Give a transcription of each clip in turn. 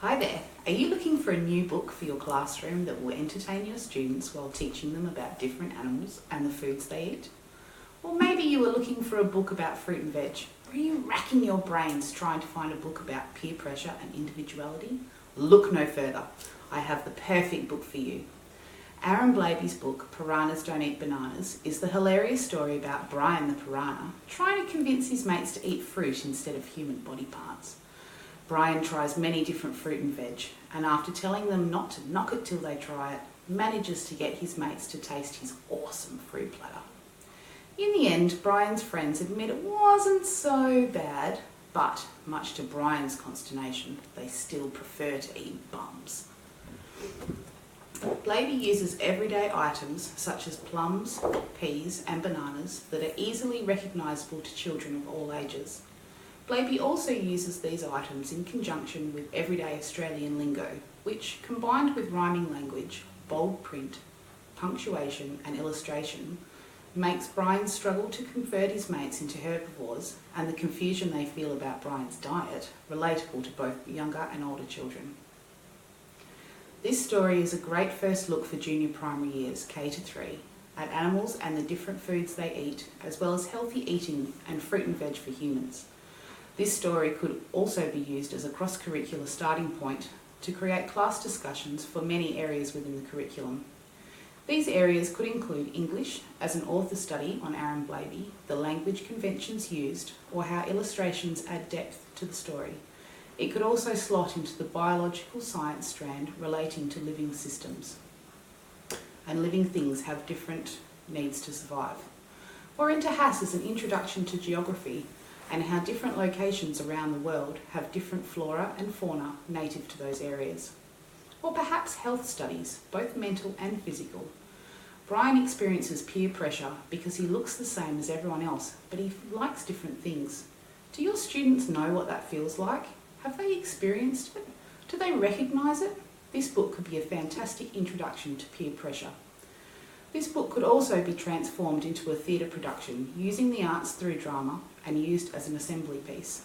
Hi there. Are you looking for a new book for your classroom that will entertain your students while teaching them about different animals and the foods they eat? Or maybe you are looking for a book about fruit and veg. Or are you racking your brains trying to find a book about peer pressure and individuality? Look no further. I have the perfect book for you. Aaron Blaby's book, Piranhas Don't Eat Bananas, is the hilarious story about Brian the piranha trying to convince his mates to eat fruit instead of human body parts. Brian tries many different fruit and veg, and after telling them not to knock it till they try it, manages to get his mates to taste his awesome fruit platter. In the end, Brian's friends admit it wasn't so bad, but much to Brian's consternation, they still prefer to eat bums. Blaby uses everyday items such as plums, peas and bananas that are easily recognisable to children of all ages. Blaby also uses these items in conjunction with everyday Australian lingo, which, combined with rhyming language, bold print, punctuation and illustration, makes Brian struggle to convert his mates into herbivores and the confusion they feel about Brian's diet relatable to both younger and older children. This story is a great first look for junior primary years, K to 3, at animals and the different foods they eat, as well as healthy eating and fruit and veg for humans. This story could also be used as a cross-curricular starting point to create class discussions for many areas within the curriculum. These areas could include English as an author study on Aaron Blaby, the language conventions used, or how illustrations add depth to the story. It could also slot into the biological science strand relating to living systems. And living things have different needs to survive. Or into HAS as an introduction to geography and how different locations around the world have different flora and fauna native to those areas. Or perhaps health studies, both mental and physical. Brian experiences peer pressure because he looks the same as everyone else, but he likes different things. Do your students know what that feels like? Have they experienced it? Do they recognise it? This book could be a fantastic introduction to peer pressure. This book could also be transformed into a theatre production using the arts through drama and used as an assembly piece.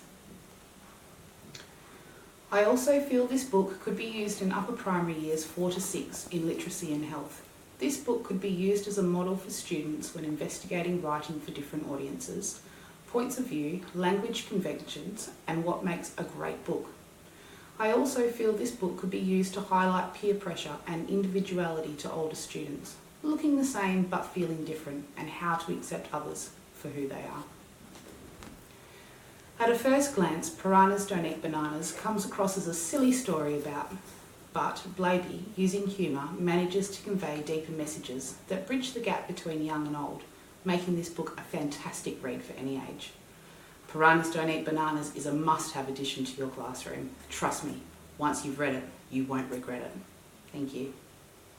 I also feel this book could be used in upper primary years 4 to 6 in literacy and health. This book could be used as a model for students when investigating writing for different audiences, points of view, language conventions, and what makes a great book. I also feel this book could be used to highlight peer pressure and individuality to older students, looking the same but feeling different, and how to accept others for who they are. At a first glance, Piranhas Don't Eat Bananas comes across as a silly story but Blaby, using humour, manages to convey deeper messages that bridge the gap between young and old, making this book a fantastic read for any age. Piranhas Don't Eat Bananas is a must-have addition to your classroom. Trust me, once you've read it, you won't regret it. Thank you.